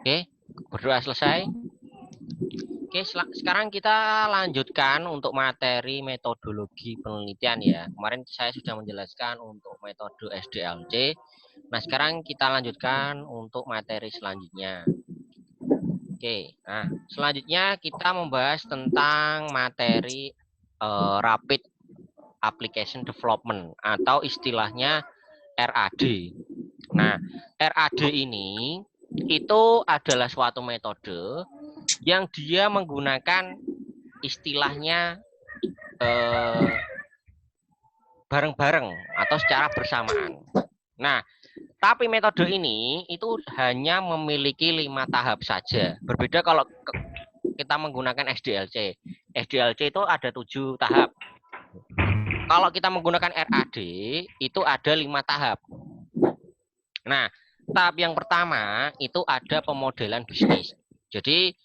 Oke, berdoa selesai. Oke, sekarang kita lanjutkan untuk materi metodologi penelitian ya. Kemarin saya sudah menjelaskan untuk metode SDLC. Nah, sekarang kita lanjutkan untuk materi selanjutnya. Oke, nah selanjutnya kita membahas tentang materi Rapid Application Development atau istilahnya RAD. Nah, RAD ini itu adalah suatu metode yang dia menggunakan istilahnya bareng-bareng atau secara bersamaan. Nah, tapi metode ini itu hanya memiliki 5 tahap saja. Berbeda kalau kita menggunakan SDLC. SDLC itu ada 7 tahap. Kalau kita menggunakan RAD itu ada 5 tahap. Nah, tahap yang pertama itu ada pemodelan bisnis. Jadi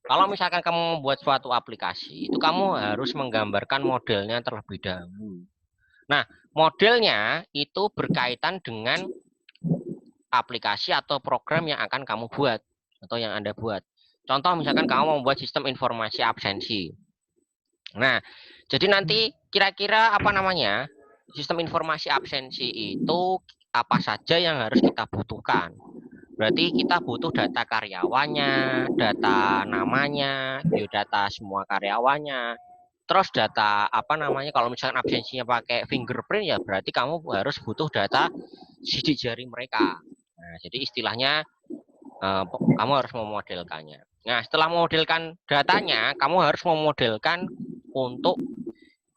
kalau misalkan kamu membuat suatu aplikasi, itu kamu harus menggambarkan modelnya terlebih dahulu. Nah, modelnya itu berkaitan dengan aplikasi atau program yang akan kamu buat atau yang Anda buat. Contoh misalkan kamu membuat sistem informasi absensi. Nah, jadi nanti kira-kira apa namanya? Sistem informasi absensi itu apa saja yang harus kita butuhkan. Berarti kita butuh data karyawannya, data namanya, biodata semua karyawannya. Terus data apa namanya, kalau misalkan absensinya pakai fingerprint ya berarti kamu harus butuh data sidik jari mereka. Nah, jadi istilahnya kamu harus memodelkannya. Nah, setelah memodelkan datanya, kamu harus memodelkan untuk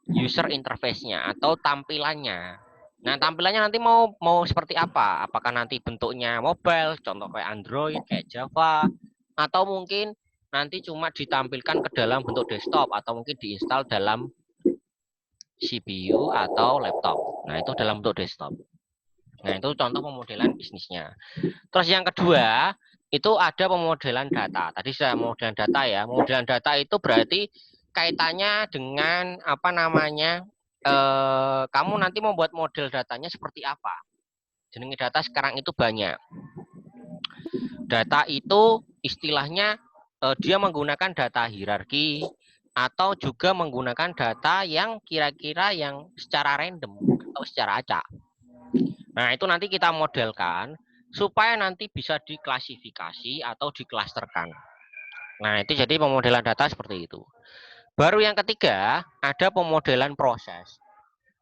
user interface-nya atau tampilannya. Nah, tampilannya nanti mau seperti apa? Apakah nanti bentuknya mobile, contoh kayak Android, kayak Java, atau mungkin nanti cuma ditampilkan ke dalam bentuk desktop atau mungkin diinstal dalam CPU atau laptop. Nah, itu dalam bentuk desktop. Nah, itu contoh pemodelan bisnisnya. Terus yang kedua, itu ada pemodelan data. Tadi sudah pemodelan data ya. Pemodelan data itu berarti kaitannya dengan apa namanya? Kamu nanti membuat model datanya seperti apa? Jenis data sekarang itu banyak. Data itu istilahnya dia menggunakan data hierarki atau juga menggunakan data yang kira-kira yang secara random atau secara acak. Nah, itu nanti kita modelkan supaya nanti bisa diklasifikasi atau diklasterkan. Nah, itu jadi pemodelan data seperti itu. Baru yang ketiga, ada pemodelan proses.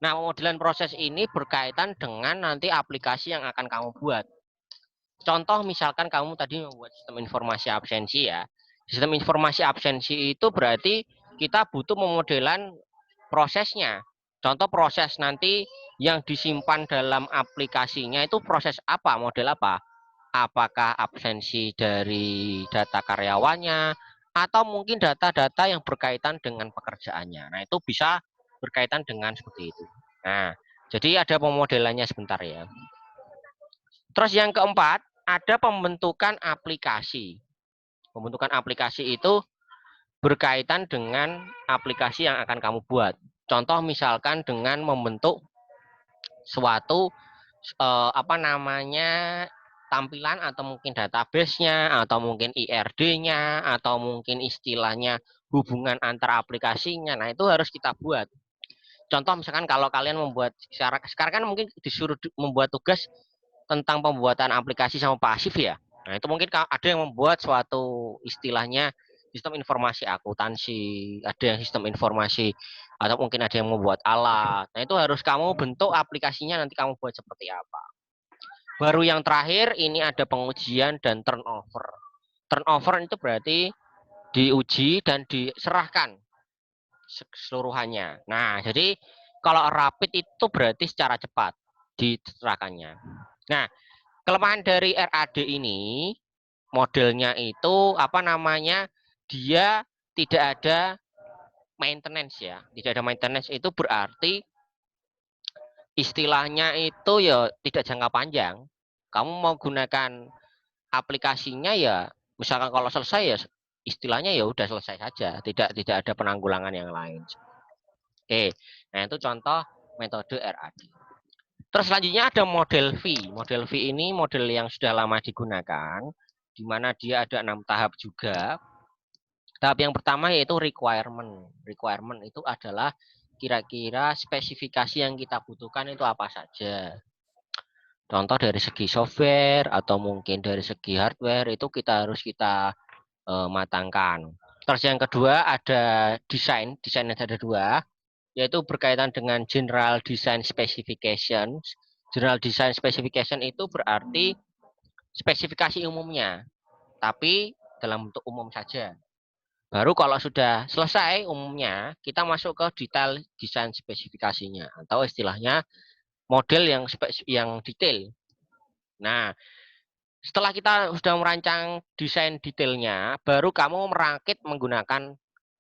Nah, pemodelan proses ini berkaitan dengan nanti aplikasi yang akan kamu buat. Contoh misalkan kamu tadi membuat sistem informasi absensi ya. Sistem informasi absensi itu berarti kita butuh pemodelan prosesnya. Contoh proses nanti yang disimpan dalam aplikasinya itu proses apa, model apa? Apakah absensi dari data karyawannya, atau mungkin data-data yang berkaitan dengan pekerjaannya. Nah, itu bisa berkaitan dengan seperti itu. Nah, jadi ada pemodelannya sebentar ya. Terus yang keempat, ada pembentukan aplikasi. Pembentukan aplikasi itu berkaitan dengan aplikasi yang akan kamu buat. Contoh misalkan dengan membentuk suatu apa namanya tampilan atau mungkin database-nya atau mungkin IRD-nya atau mungkin istilahnya hubungan antara aplikasinya. Nah, itu harus kita buat. Contoh misalkan kalau kalian membuat sekarang kan mungkin disuruh membuat tugas tentang pembuatan aplikasi sama pasif ya. Nah, itu mungkin ada yang membuat suatu istilahnya sistem informasi akuntansi, ada yang sistem informasi, atau mungkin ada yang membuat alat. Nah, itu harus kamu bentuk aplikasinya nanti kamu buat seperti apa. Baru yang terakhir ini ada pengujian dan turnover. Turnover itu berarti diuji dan diserahkan keseluruhannya. Nah, jadi kalau rapid itu berarti secara cepat diserahkannya. Nah, kelemahan dari RAD ini modelnya itu apa namanya? Dia tidak ada maintenance ya. Tidak ada maintenance itu berarti istilahnya itu ya tidak jangka panjang. Kamu mau gunakan aplikasinya ya misalkan kalau selesai ya istilahnya ya udah selesai saja, tidak ada penanggulangan yang lain. Oke. Nah, itu contoh metode RAD. Terus selanjutnya ada model V. Model V ini model yang sudah lama digunakan di mana dia ada 6 tahap juga. Tahap yang pertama yaitu requirement. Requirement itu adalah kira-kira spesifikasi yang kita butuhkan itu apa saja. Contoh dari segi software atau mungkin dari segi hardware itu kita matangkan. Terus yang kedua ada desain. Desain ada dua, yaitu berkaitan dengan general design specification. General design specification itu berarti spesifikasi umumnya, tapi dalam bentuk umum saja. Baru kalau sudah selesai umumnya, kita masuk ke detail desain spesifikasinya atau istilahnya model yang detail. Nah, setelah kita sudah merancang desain detailnya, baru kamu merakit menggunakan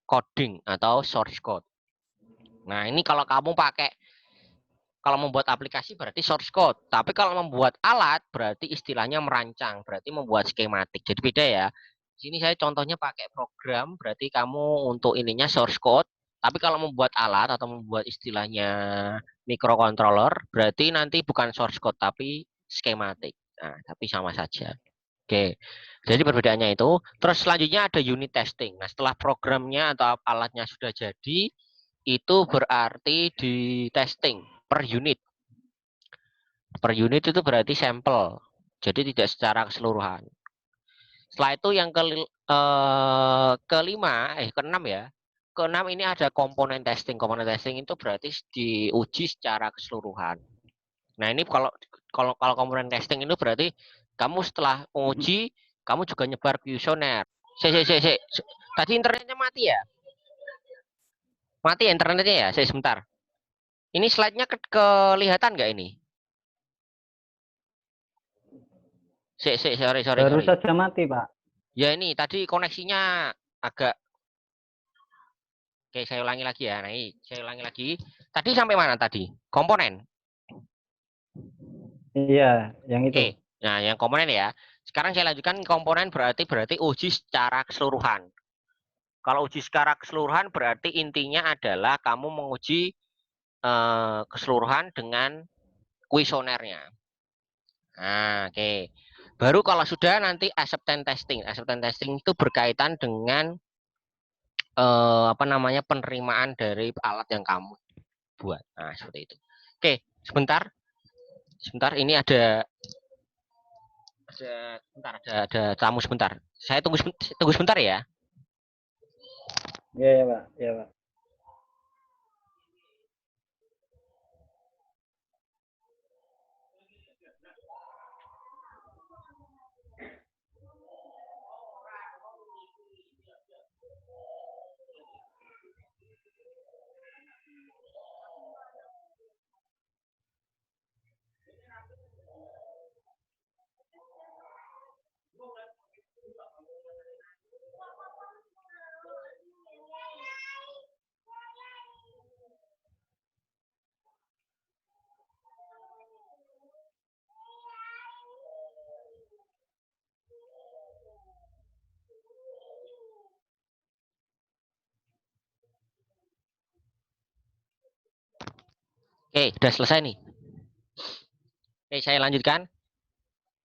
coding atau source code. Nah, ini kalau kamu pakai, kalau membuat aplikasi berarti source code. Tapi kalau membuat alat berarti istilahnya merancang, berarti membuat skematik. Jadi beda ya. Sini saya contohnya pakai program, berarti kamu untuk ininya source code. Tapi kalau membuat alat atau membuat istilahnya microcontroller, berarti nanti bukan source code tapi skematik. Nah, tapi sama saja. Oke, jadi perbedaannya itu. Terus selanjutnya ada unit testing. Nah, setelah programnya atau alatnya sudah jadi, itu berarti di testing per unit. Per unit itu berarti sampel. Jadi tidak secara keseluruhan. Setelah itu yang keenam ya. Keenam ini ada komponen testing. Komponen testing itu berarti diuji secara keseluruhan. Nah, ini kalau komponen testing itu berarti kamu setelah menguji, kamu juga nyebar kuesioner. Tadi internetnya mati ya? Mati ya internetnya ya? Sebentar. Ini slide-nya kelihatan nggak ini? Sorry. Baru saja mati, Pak. Ya ini tadi koneksinya agak. Oke, saya ulangi lagi ya. Nah, saya ulangi lagi. Tadi sampai mana tadi? Komponen. Iya, yang itu. Oke. Nah, yang komponen ya. Sekarang saya lanjutkan komponen berarti uji secara keseluruhan. Kalau uji secara keseluruhan berarti intinya adalah kamu menguji keseluruhan dengan kuesionernya. Nah, oke. Baru kalau sudah nanti acceptance testing. Acceptance testing itu berkaitan dengan penerimaan dari alat yang kamu buat. Nah, seperti itu. Oke, sebentar. Sebentar, ini ada tamu sebentar. Saya tunggu sebentar ya. Iya, ya, Pak. Iya, Pak. Oke, sudah selesai nih. Oke, saya lanjutkan.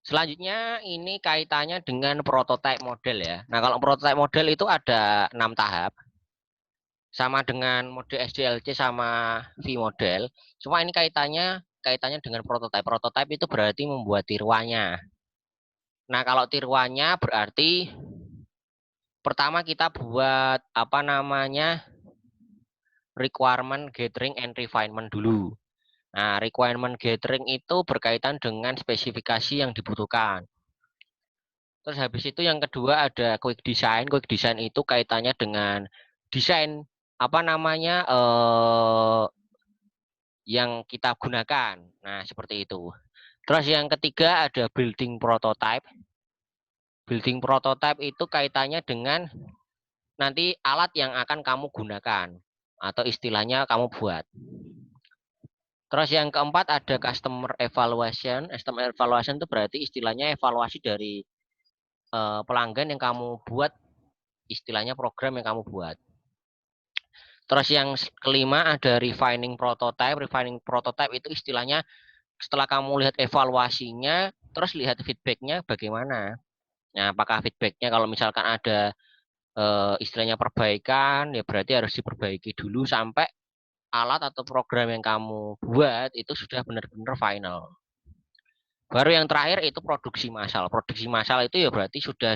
Selanjutnya ini kaitannya dengan prototype model ya. Nah, kalau prototype model itu ada 6 tahap. Sama dengan mode SDLC sama V model. Cuma ini kaitannya dengan prototype. Prototype itu berarti membuat tiruannya. Nah, kalau tiruannya berarti pertama kita buat requirement gathering and refinement dulu. Nah, requirement gathering itu berkaitan dengan spesifikasi yang dibutuhkan. Terus habis itu yang kedua ada quick design. Quick design itu kaitannya dengan desain yang kita gunakan. Nah, seperti itu. Terus yang ketiga ada building prototype. Building prototype itu kaitannya dengan nanti alat yang akan kamu gunakan atau istilahnya kamu buat. Terus yang keempat ada customer evaluation. Customer evaluation itu berarti istilahnya evaluasi dari pelanggan yang kamu buat, istilahnya program yang kamu buat. Terus yang kelima ada refining prototype. Refining prototype itu istilahnya setelah kamu lihat evaluasinya, terus lihat feedbacknya bagaimana. Nah, apakah feedbacknya kalau misalkan ada istilahnya perbaikan, ya berarti harus diperbaiki dulu sampai alat atau program yang kamu buat itu sudah benar-benar final. Baru yang terakhir itu produksi massal. Produksi massal itu ya berarti sudah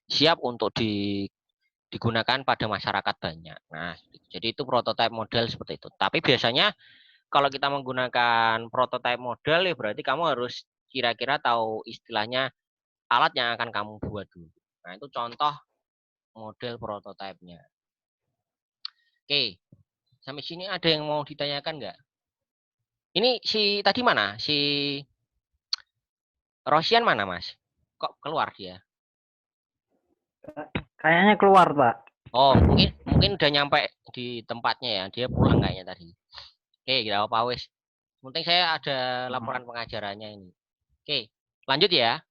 siap untuk digunakan pada masyarakat banyak. Nah, jadi itu prototype model seperti itu. Tapi biasanya kalau kita menggunakan prototype model ya berarti kamu harus kira-kira tahu istilahnya alat yang akan kamu buat dulu. Nah, itu contoh model prototipenya. Oke, sampai sini ada yang mau ditanyakan nggak? Ini si tadi mana? Si Rosian mana, Mas? Kok keluar dia? Kayaknya keluar, Pak. Oh, mungkin udah nyampe di tempatnya ya. Dia pulang kayaknya tadi. Oke, tidak apa-apa wes. Penting saya ada laporan pengajarannya ini. Oke, lanjut ya.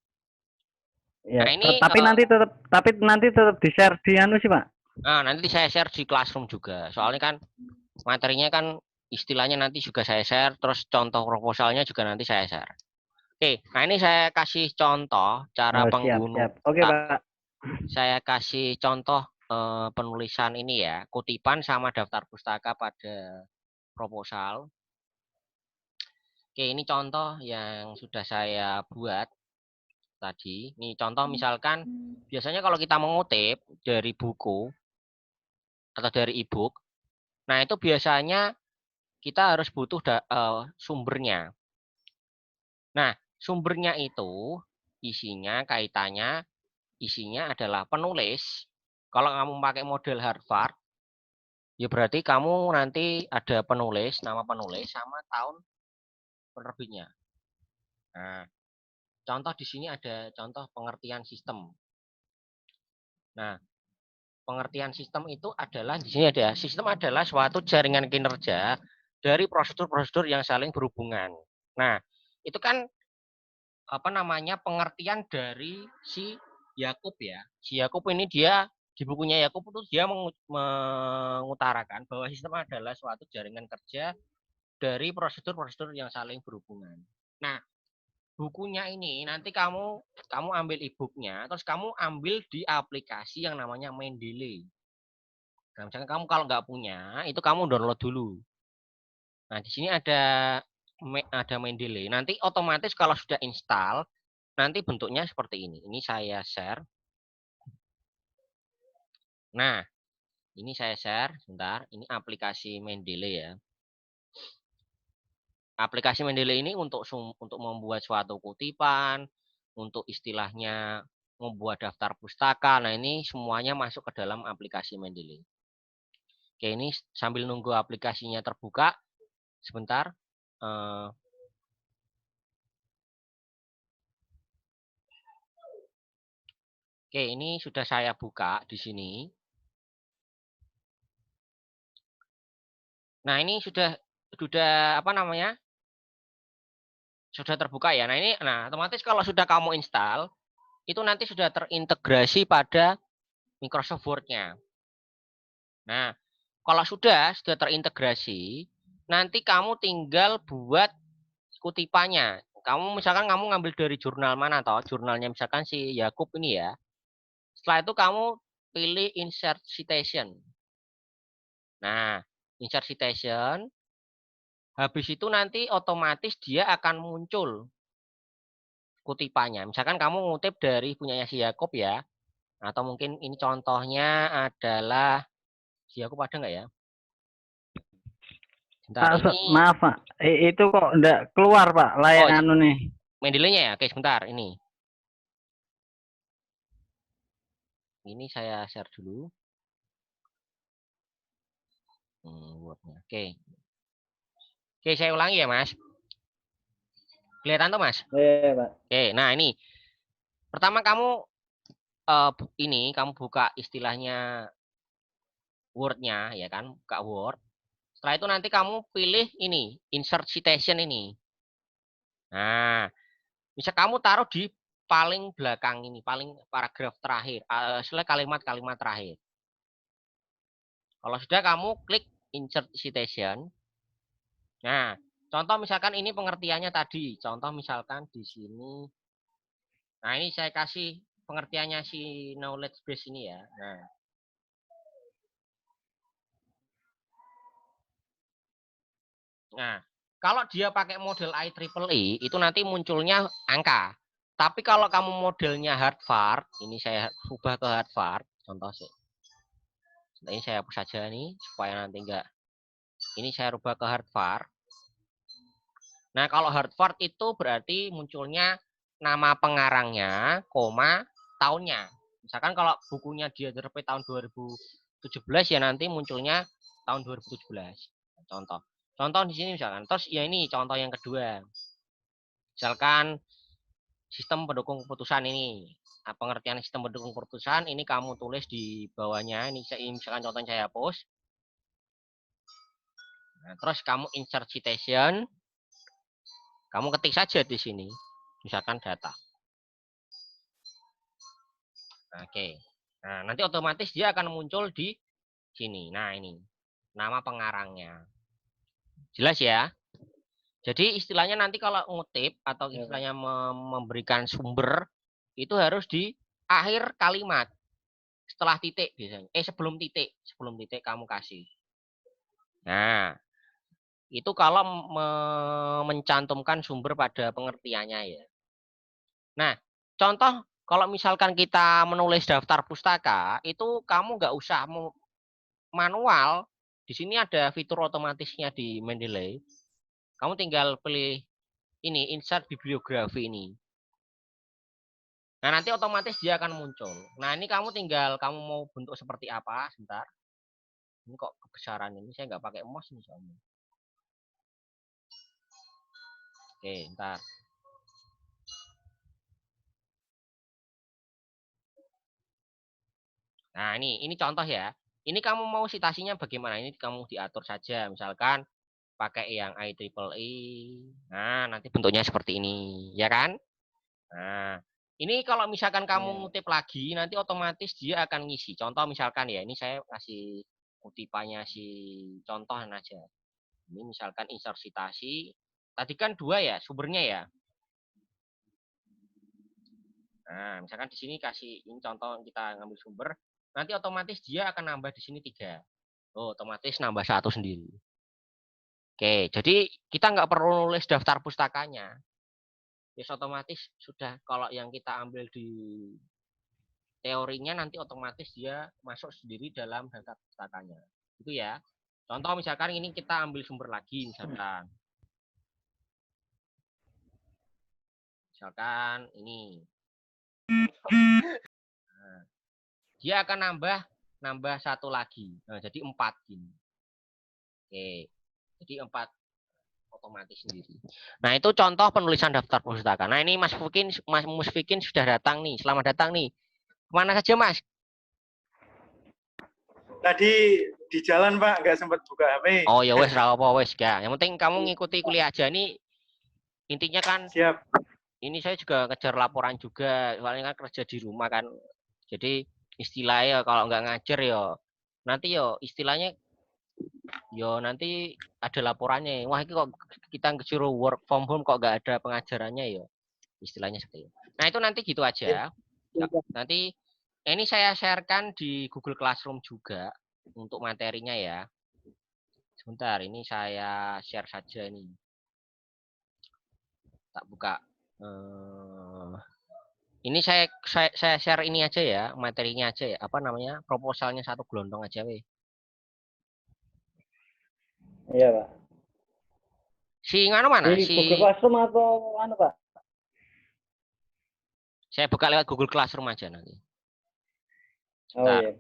Ya, Nah, ini tapi nanti tetap di-share di anu sih, Pak. nanti saya share di Classroom juga. Soalnya kan materinya kan istilahnya nanti juga saya share, terus contoh proposalnya juga nanti saya share. Oke, nah ini saya kasih contoh cara Oh, siap, penggunaan. siap. Oke, Pak. Saya kasih contoh penulisan ini ya, kutipan sama daftar pustaka pada proposal. Oke, ini contoh yang sudah saya buat tadi. Ini contoh misalkan biasanya kalau kita mengutip dari buku atau dari e-book, nah itu biasanya kita harus butuh sumbernya. Nah, sumbernya itu isinya adalah penulis. Kalau kamu pakai model Harvard, ya berarti kamu nanti ada penulis, nama penulis sama tahun penerbitnya. Nah, contoh di sini ada contoh pengertian sistem. Nah, pengertian sistem itu adalah di sini ada sistem adalah suatu jaringan kinerja dari prosedur-prosedur yang saling berhubungan. Nah, itu kan apa namanya pengertian dari si Yakub ya. Si Yakub ini dia di bukunya Yakub itu dia mengutarakan bahwa sistem adalah suatu jaringan kerja dari prosedur-prosedur yang saling berhubungan. Nah, bukunya ini nanti kamu ambil e-booknya, terus kamu ambil di aplikasi yang namanya Mendeley. Nah, misalnya kamu kalau nggak punya, itu kamu download dulu. Nah, di sini ada Mendeley. Nanti otomatis kalau sudah install, nanti bentuknya seperti ini. Ini saya share. Nah, ini saya share. Sebentar, ini aplikasi Mendeley ya. Aplikasi Mendeley ini untuk membuat suatu kutipan, untuk istilahnya membuat daftar pustaka. Nah, ini semuanya masuk ke dalam aplikasi Mendeley. Oke, ini sambil nunggu aplikasinya terbuka, sebentar. Oke, ini sudah saya buka di sini. Nah, ini sudah apa namanya? Sudah terbuka ya. Nah, otomatis kalau sudah kamu install, itu nanti sudah terintegrasi pada Microsoft Word-nya. Nah, kalau sudah terintegrasi, nanti kamu tinggal buat kutipannya. Kamu ngambil dari jurnal mana toh? Jurnalnya misalkan si Yakub ini ya. Setelah itu kamu pilih insert citation. Nah, insert citation, habis itu nanti otomatis dia akan muncul kutipannya. Misalkan kamu ngutip dari punyanya si Yakub ya, atau mungkin ini contohnya adalah si Yakub ada nggak ya? Bentar, ini Maaf, Pak. Itu kok enggak keluar, Pak, layak oh anu nih. Mendeley-nya ya. Oke, sebentar ini. Ini saya share dulu. Word-nya. Oke. Oke, saya ulangi ya, Mas. Kelihatan tuh, Mas? Iya, Pak. Oke, nah ini. Pertama kamu buka istilahnya Word-nya ya kan, buka Word. Setelah itu nanti kamu pilih ini, insert citation ini. Nah, bisa kamu taruh di paling belakang ini, paling paragraf terakhir, setelah kalimat-kalimat terakhir. Kalau sudah kamu klik insert citation. Nah, contoh misalkan ini pengertiannya tadi. Contoh misalkan di sini. Nah, ini saya kasih pengertiannya si knowledge base ini ya. Nah, kalau dia pakai model IEEE itu nanti munculnya angka. Tapi kalau kamu modelnya Harvard, ini saya ubah ke Harvard, contoh sih. Ini saya hapus saja nih supaya nanti enggak. Ini saya rubah ke Harvard. Nah, kalau Harvard itu berarti munculnya nama pengarangnya, koma, tahunnya. Misalkan kalau bukunya dia terbit tahun 2017 ya nanti munculnya tahun 2017. Contoh. Contoh di sini misalkan. Terus ya ini contoh yang kedua. Misalkan sistem pendukung keputusan ini. Nah, pengertian sistem pendukung keputusan ini kamu tulis di bawahnya. Ini misalkan contohnya saya hapus. Nah, terus kamu insert citation. Kamu ketik saja di sini. Misalkan data. Oke. Nah, nanti otomatis dia akan muncul di sini. Nah, ini. Nama pengarangnya. Jelas ya? Jadi istilahnya nanti kalau ngutip atau istilahnya memberikan sumber itu harus di akhir kalimat. Setelah titik biasanya. Sebelum titik. Sebelum titik kamu kasih. Nah, itu kalau mencantumkan sumber pada pengertiannya ya. Nah, contoh kalau misalkan kita menulis daftar pustaka, itu kamu nggak usah manual. Di sini ada fitur otomatisnya di Mendeley. Kamu tinggal pilih ini, insert bibliografi ini. Nah, nanti otomatis dia akan muncul. Nah, ini kamu tinggal, kamu mau bentuk seperti apa, sebentar. Ini kok kebesaran ini, saya nggak pakai mouse nih soalnya. Oke, ntar. Nah, ini contoh ya. Ini kamu mau citasinya bagaimana? Ini kamu diatur saja. Misalkan pakai yang IEEE. Nah, nanti bentuknya seperti ini, ya kan? Nah, ini kalau misalkan kamu ngutip lagi, nanti otomatis dia akan ngisi. Contoh misalkan ya, ini saya kasih kutipannya si contoh aja. Ini misalkan insert citasi. Tadi kan 2 ya, sumbernya ya. Nah, misalkan di sini kasih ini contoh kita ngambil sumber, nanti otomatis dia akan nambah di sini 3. Oh, otomatis nambah 1 sendiri. Oke, jadi kita nggak perlu nulis daftar pustakanya. Ya otomatis sudah kalau yang kita ambil di teorinya nanti otomatis dia masuk sendiri dalam daftar pustakanya. Itu ya. Contoh misalkan ini kita ambil sumber lagi misalkan. Misalkan ini. Nah, dia akan nambah 1 lagi. Nah, jadi 4 gini. Oke. Jadi 4 otomatis sendiri. Nah, itu contoh penulisan daftar pustaka. Nah, ini Mas Musfikin sudah datang nih. Selamat datang nih. Kemana saja, Mas? Tadi di jalan, Pak, nggak sempat buka HP. Oh, ya wes, apa wes, ya. Yang penting kamu ngikuti kuliah aja nih. Intinya kan Siap. Ini saya juga ngejar laporan juga, soalnya kan kerja di rumah kan. Jadi istilahnya kalau nggak ngajar ya nanti ya istilahnya ya nanti ada laporannya. Wah, ini kok kita disuruh work from home kok nggak ada pengajarannya ya. Istilahnya seperti itu. Nah, itu nanti gitu aja. Nanti ini saya sharekan di Google Classroom juga untuk materinya ya. Sebentar, ini saya share saja ini. Tak buka. Ini saya share ini aja ya, materinya aja ya. Apa namanya? Proposalnya satu gelondong aja weh. Iya, Pak. Si nganu mana? Di Si Google Classroom atau anu, Pak? saya buka lewat Google Classroom aja nanti. Oh Bentar. iya.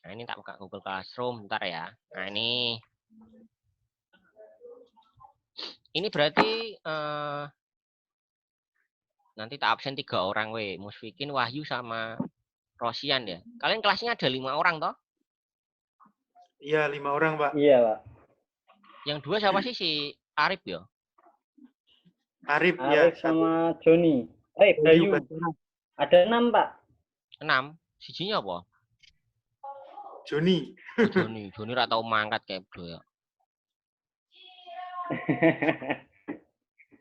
Nah, ini tak buka Google Classroom, bentar ya. Nah, ini berarti nanti tak absen 3 orang weh. Musfikin, Wahyu sama Rosian ya. Kalian kelasnya ada 5 orang toh? Iya, 5 orang, Pak. Iya, Pak. Yang 2 siapa sih? Si Arif ya? Arif ya. Arif sama Joni. Bayu. Ada 6, Pak. 6. Sijinya apa? Joni. Oh, Joni ra tau mangkat kayak bro ya.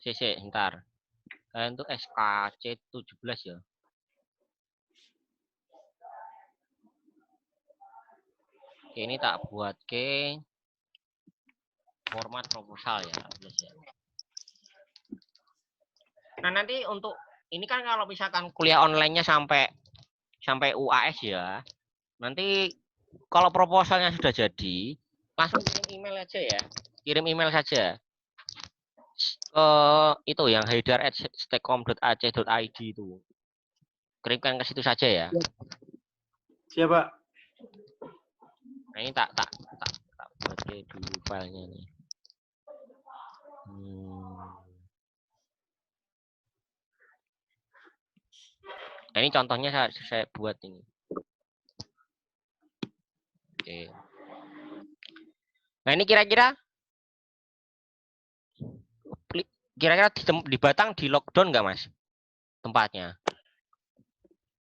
Sik, ntar. Untuk SKC 17 ya. Oke, ini tak buat ke format proposal ya. Nah, nanti untuk ini kan kalau misalkan kuliah online-nya sampai UAS ya. Nanti kalau proposalnya sudah jadi, langsung kirim email aja ya. Kirim email saja. Itu yang haidar@stekom.ac.id itu. Kirimkan ke situ saja ya. Siapa? Nah, ini tak buat dulu filenya nih. Nah, ini contohnya saya buat ini. Oke. Nah, ini kira-kira di Batang di lockdown nggak, Mas? Tempatnya?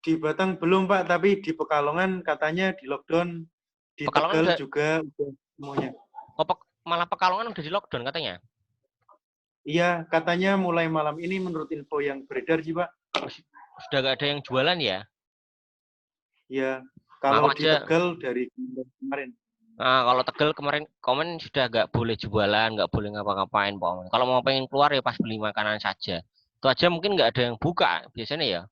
Di Batang belum Pak, tapi di Pekalongan katanya di lockdown. Di Pekalongan Tegal juga semuanya. Oh, malah Pekalongan udah di lockdown katanya? Iya, katanya mulai malam ini menurut info yang beredar sih Pak. Sudah nggak ada yang jualan ya? Iya, kalau di aja. Tegal dari kemarin. Nah, kalau Tegal kemarin komen sudah nggak boleh jualan, nggak boleh ngapa-ngapain, Pak. Kalau mau pengen keluar ya pas beli makanan saja. Itu aja mungkin nggak ada yang buka biasanya ya.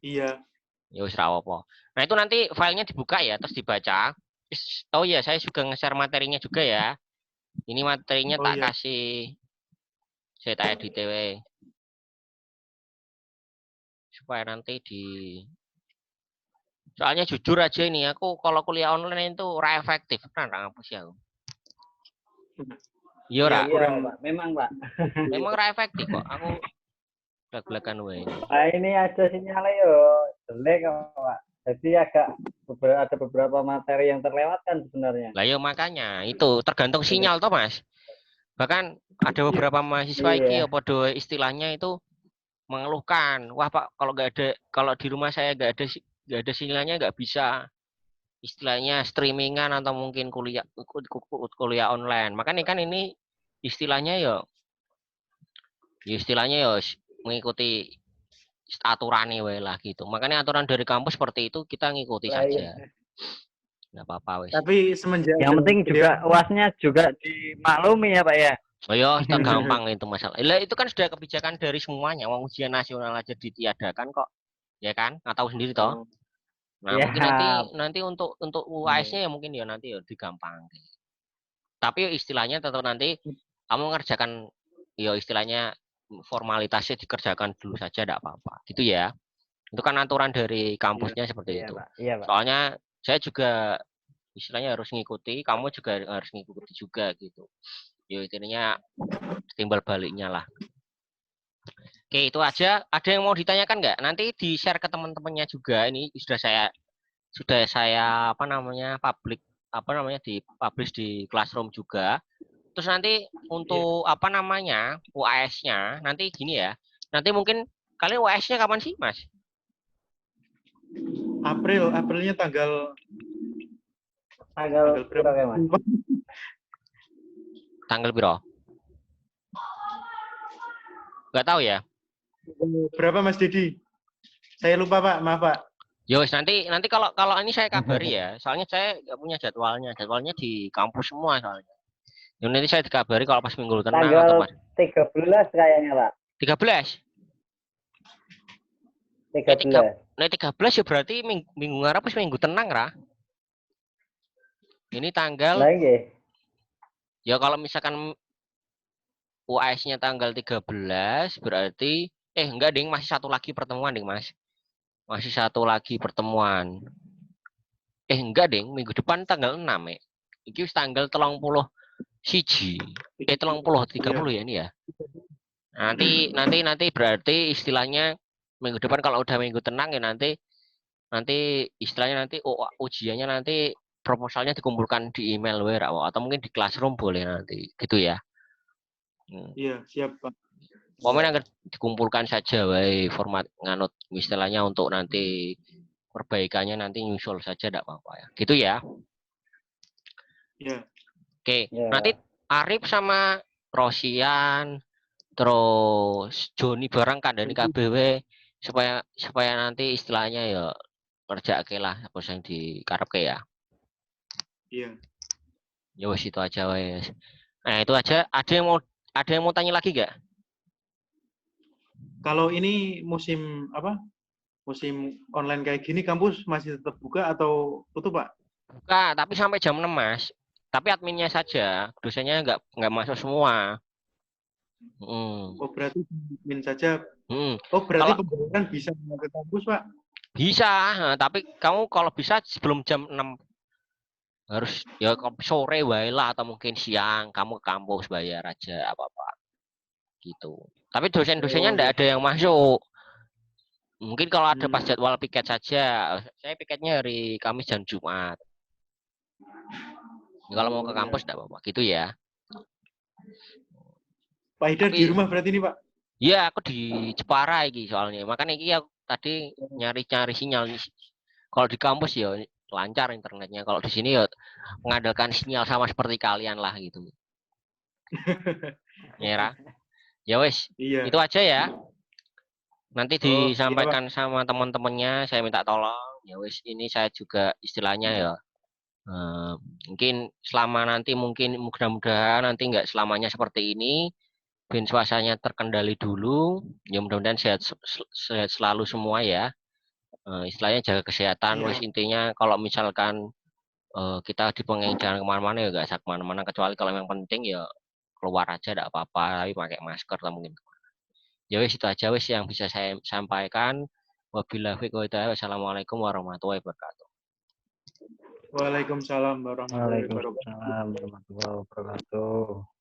Iya. Ya wis ra apa. Nah, itu nanti filenya dibuka ya, terus dibaca. Oh ya, saya juga nge-share materinya juga ya. Ini materinya Oh tak iya. kasih saya tanya di TW. Supaya nanti soalnya jujur aja ini aku kalau kuliah online itu ora efektif. Nah, ngapus ya aku. Iya, Iya, Ra. Iya, Pak. Memang, Pak. Memang ora efektif kok. Aku belak-belakan wae. Nah, ini ada sinyalnya yo jelek, Pak. Jadi ada beberapa materi yang terlewatkan sebenarnya. Lah ya makanya itu tergantung sinyal toh, Mas. Bahkan ada Iya. beberapa mahasiswa iki Iya. apa istilahnya itu mengeluhkan, wah Pak, kalau di rumah saya nggak ada sinyalnya nggak bisa istilahnya streamingan atau mungkin kuliah online. Makanya kan ini istilahnya ya mengikuti aturan wae lah gitu. Makanya aturan dari kampus seperti itu kita ngikuti Lah, saja. iya. Nggak apa-apa wes. Tapi semenjak Yang penting juga UASnya juga dimaklumi ya, Pak ya. Oh ya, itu gampang itu masalah. Lah itu kan sudah kebijakan dari semuanya. Uang ujian nasional aja ditiadakan kok, ya kan? Nggak tahu sendiri toh. Oh, Nah, Ya. mungkin nanti untuk UAS-nya ya mungkin ya nanti ya digampang. Tapi istilahnya tetap nanti kamu ngerjakan ya istilahnya formalitasnya dikerjakan dulu saja tidak apa-apa. Gitu ya. Itu kan aturan dari iya. kampusnya seperti Iya, itu. Pak. Iya, Pak. Soalnya saya juga istilahnya harus ngikuti, kamu juga harus ngikuti juga gitu. Ya intinya timbal baliknya lah. Oke, itu aja. Ada yang mau ditanyakan nggak? Nanti di-share ke teman-temannya juga. Ini sudah saya di-publish di Classroom juga. Terus nanti Iya. untuk UAS-nya nanti gini ya. Nanti mungkin kalian UAS-nya kapan sih, Mas? Aprilnya tanggal Tanggal berapa? berapa ya, Mas? Tanggal berapa? Nggak tahu ya. Berapa Mas Didi? Saya lupa Pak, maaf Pak. Yos, nanti kalau ini saya kabari ya. Soalnya saya nggak punya jadwalnya. Jadwalnya di kampus semua soalnya. Yang nanti saya dikabari kalau pas minggu tenang atau Tanggal pas 13 kayaknya, Pak. 13. 13. Nah, 13 ya berarti minggu ngarep pas minggu tenang, Ra. Ini tanggal Lagi. ya kalau misalkan UAS-nya tanggal 13 berarti enggak ding, masih satu lagi pertemuan ding, Mas. Masih satu lagi pertemuan. Enggak ding, minggu depan tanggal 6 ya. Iki tanggal 30 siji. 30 ya ini ya. Nanti berarti istilahnya minggu depan kalau udah minggu tenang ya nanti istilahnya nanti ujiannya nanti proposalnya dikumpulkan di email atau mungkin di Classroom boleh nanti gitu ya. Iya, siap Pak. Komen agar dikumpulkan saja format nganut istilahnya untuk nanti perbaikannya nanti nyusul saja tidak apa-apa ya. Gitu ya. Iya. Oke, Ya. nanti Arif sama Rosian terus Joni barang kandani KBW supaya nanti istilahnya ya kerja lah apa yang dikarepke ya. Iya. Ya wes itu aja wes. Nah, itu aja. Ada yang mau tanya lagi nggak? Kalau ini musim apa? Musim online kayak gini kampus masih tetap buka atau tutup, Pak? Buka, tapi sampai jam 6, Mas. Tapi adminnya saja, dosennya nggak masuk semua. Oh, berarti admin saja. Hmm. Oh, berarti Kalau pembelajaran bisa ke kampus, Pak? bisa, nah, tapi kamu kalau bisa sebelum jam 6 harus ya sore wae lah atau mungkin siang kamu ke kampus bayar aja apa-apa gitu. Tapi dosen-dosennya Oh, enggak iya. ada yang masuk. Mungkin kalau ada pas Hmm. jadwal piket saja. Saya piketnya hari Kamis dan Jumat. Kalau mau Oh, ke iya. kampus enggak apa-apa gitu ya. Pak Haidar di Tapi rumah berarti ini, Pak? ya aku di Jepara iki soalnya. Makanya iki aku tadi nyari-nyari sinyal. Kalau di kampus ya lancar internetnya. Kalau di sini ya mengandalkan sinyal sama seperti kalian lah gitu. Ya, ya wes, Iya. itu aja ya. Nanti Oh, siap, Pak. disampaikan sama teman-temannya, saya minta tolong. Ya wes, ini saya juga istilahnya ya eh, mungkin selama nanti mungkin mudah-mudahan nanti nggak selamanya seperti ini. Ben suasananya terkendali dulu. Ya mudah-mudahan sehat selalu semua ya. Istilahnya jaga kesehatan. Wes Iya. intinya kalau misalkan kita di jalan kemana-mana ya nggak usah kemana-mana kecuali kalau yang penting ya keluar aja tidak apa-apa tapi pakai masker atau mungkin ya wes itu aja wes yang bisa saya sampaikan. Wabillahi taufiq wal hidayah. Wassalamualaikum warahmatullahi wabarakatuh. Waalaikumsalam warahmatullahi wabarakatuh. Waalaikumsalam warahmatullahi wabarakatuh.